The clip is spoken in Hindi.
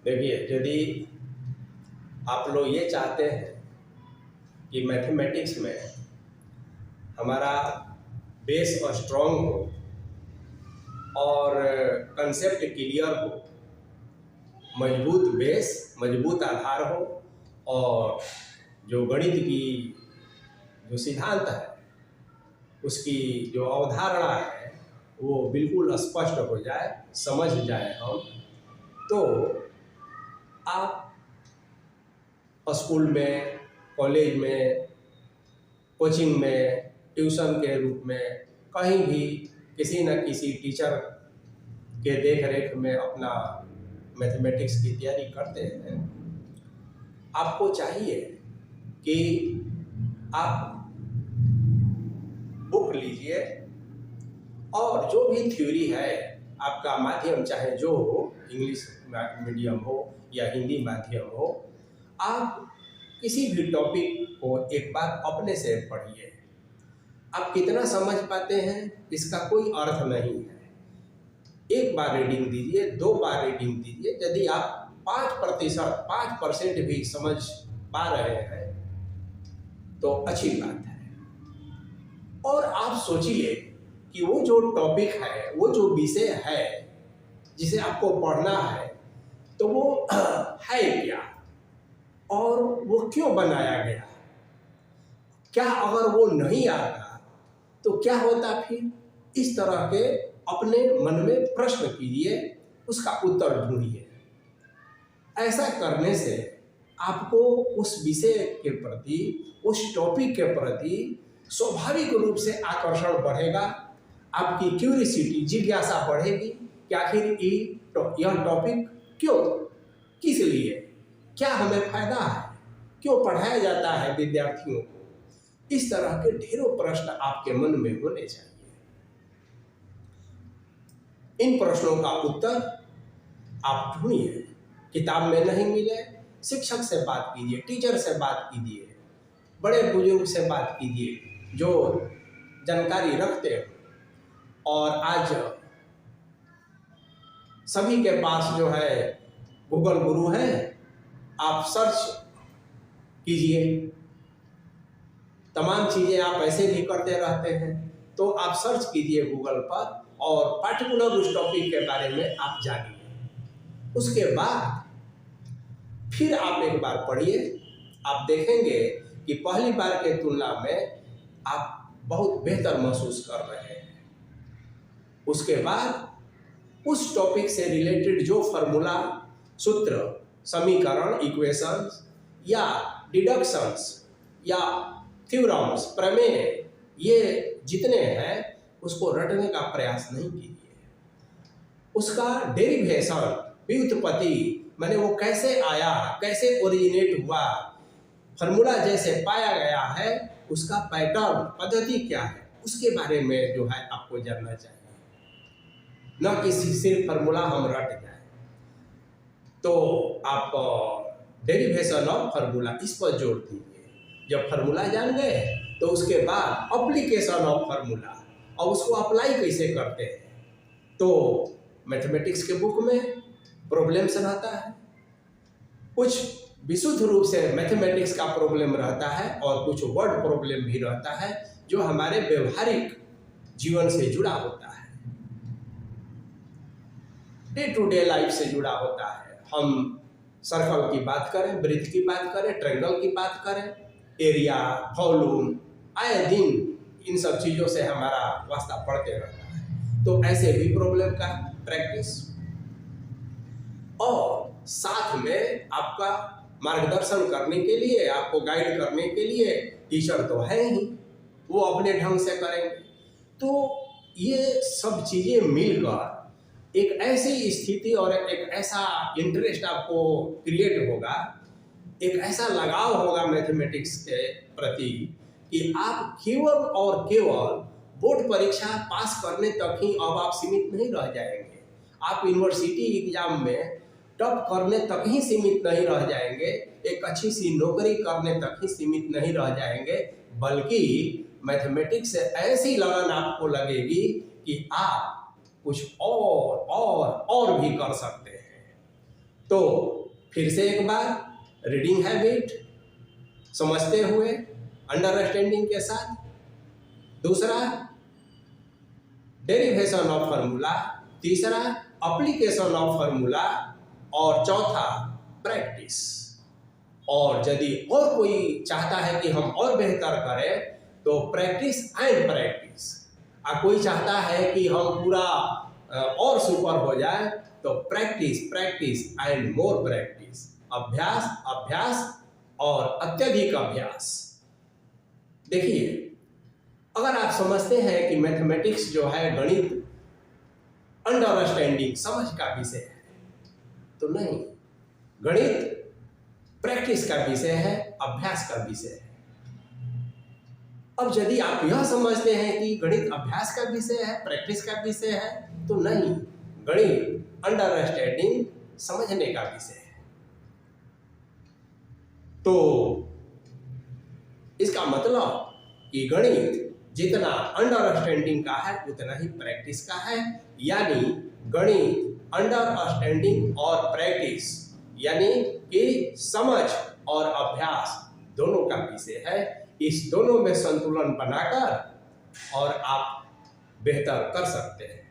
देखिए, यदि आप लोग ये चाहते हैं कि मैथमेटिक्स में हमारा बेस स्ट्रॉन्ग हो और कंसेप्ट क्लियर हो, मजबूत बेस, मजबूत आधार हो और जो गणित की जो सिद्धांत है उसकी जो अवधारणा है वो बिल्कुल स्पष्ट हो जाए, समझ जाए हम, तो आप स्कूल में, कॉलेज में, कोचिंग में, ट्यूशन के रूप में कहीं भी किसी न किसी टीचर के देख रेख में अपना मैथमेटिक्स की तैयारी करते हैं। आपको चाहिए कि आप बुक लीजिए और जो भी थ्योरी है, आपका माध्यम चाहे जो हो, इंग्लिश मीडियम हो या हिंदी माध्यम हो, आप किसी भी टॉपिक को एक बार अपने से पढ़िए। आप कितना समझ पाते हैं इसका कोई अर्थ नहीं है। एक बार रीडिंग दीजिए, 2 बार रीडिंग दीजिए। यदि आप 5% भी समझ पा रहे हैं तो अच्छी बात है। और आप सोचिए कि वो जो टॉपिक है, वो जो विषय है जिसे आपको पढ़ना है, तो वो है क्या और वो क्यों बनाया गया। क्या अगर वो नहीं आता तो क्या होता फिर। इस तरह के अपने मन में प्रश्न कीजिए, उसका उत्तर ढूंढिए। ऐसा करने से आपको उस विषय के प्रति, उस टॉपिक के प्रति स्वाभाविक रूप से आकर्षण बढ़ेगा, आपकी क्यूरियोसिटी, जिज्ञासा बढ़ेगी कि आखिर यह टॉपिक क्यों, किस लिए, क्या हमें फायदा है, क्यों पढ़ाया जाता है विद्यार्थियों को। इस तरह के ढेरों प्रश्न आपके मन में होने चाहिए। इन प्रश्नों का उत्तर आप ढूंढिए। किताब में नहीं मिले, शिक्षक से बात कीजिए, टीचर से बात कीजिए, बड़े बुजुर्ग से बात कीजिए जो जानकारी रखते हो। और आज सभी के पास जो है गूगल गुरु है, आप सर्च कीजिए। तमाम चीज़ें आप ऐसे भी करते रहते हैं, तो आप सर्च कीजिए गूगल पर और पार्टिकुलर उस टॉपिक के बारे में आप जानिए। उसके बाद फिर आप एक बार पढ़िए। आप देखेंगे कि पहली बार के तुलना में आप बहुत बेहतर महसूस कर रहे हैं। उसके बाद उस टॉपिक से रिलेटेड जो फार्मूला, सूत्र, समीकरण, इक्वेशंस या डिडक्शंस या थ्योरम्स, प्रमेय, ये जितने हैं उसको रटने का प्रयास नहीं कीजिए। उसका डेरिवेशन, व्युत्पत्ति, माने वो कैसे आया, कैसे ओरिजिनेट हुआ, फार्मूला जैसे पाया गया है, उसका पैटर्न, पद्धति क्या है, उसके बारे में जो है आपको जानना चाहिए। न कि सिर्फ फार्मूला हम रट जाए। तो आप डेरिवेशन ऑफ फार्मूला इस पर जोर दीजिए। जब फार्मूला जान गए तो उसके बाद एप्लीकेशन ऑफ फार्मूला, और उसको अप्लाई कैसे करते हैं। तो मैथमेटिक्स के बुक में प्रॉब्लम्स रहता है, कुछ विशुद्ध रूप से मैथमेटिक्स का प्रॉब्लम रहता है और कुछ वर्ड प्रॉब्लम भी रहता है जो हमारे व्यवहारिक जीवन से जुड़ा होता है, डे टू डे लाइफ से जुड़ा होता है। हम सर्कल की बात करें, वृत्त की बात करें, ट्रायंगल की बात करें, एरिया, वॉल्यूम, आए दिन इन सब चीज़ों से हमारा वास्ता पड़ते रहता है। तो ऐसे भी प्रॉब्लम का प्रैक्टिस, और साथ में आपका मार्गदर्शन करने के लिए, आपको गाइड करने के लिए टीचर तो है ही, वो अपने ढंग से करेंगे। तो ये सब चीज़ें मिलकर एक ऐसी स्थिति और एक ऐसा इंटरेस्ट आपको क्रिएट होगा, एक ऐसा लगाव होगा मैथमेटिक्स के प्रति कि आप केवल और केवल बोर्ड परीक्षा पास करने तक ही अब आप सीमित नहीं रह जाएंगे। आप यूनिवर्सिटी एग्जाम में टॉप करने तक ही सीमित नहीं रह जाएंगे, एक अच्छी सी नौकरी करने तक ही सीमित नहीं रह जाएंगे, बल्कि मैथमेटिक्स से ऐसी लगन आपको लगेगी कि आप कुछ और भी कर सकते हैं। तो फिर से एक बार रीडिंग हैबिट समझते हुए अंडरस्टैंडिंग के साथ, दूसरा डेरिवेशन ऑफ फार्मूला, तीसरा एप्लीकेशन ऑफ फार्मूला और चौथा प्रैक्टिस। और यदि और कोई चाहता है कि हम और बेहतर करें तो प्रैक्टिस एंड प्रैक्टिस। कोई चाहता है कि हम पूरा और सुपर हो जाए तो practice practice and more practice, अभ्यास अभ्यास और अत्यधिक अभ्यास। देखिए, अगर आप समझते हैं कि मैथमेटिक्स जो है गणित अंडरस्टैंडिंग समझ का विषय है, तो नहीं, गणित प्रैक्टिस का विषय है, अभ्यास का विषय है। अब यदि आप यह समझते हैं कि गणित अभ्यास का विषय है, प्रैक्टिस का विषय है, तो नहीं, गणित अंडरस्टैंडिंग समझने का विषय है। तो इसका मतलब कि गणित जितना अंडरस्टैंडिंग का है उतना ही प्रैक्टिस का है, यानी गणित अंडरस्टैंडिंग और प्रैक्टिस यानी कि समझ और अभ्यास दोनों का विषय है। इस दोनों में संतुलन बनाकर और आप बेहतर कर सकते हैं।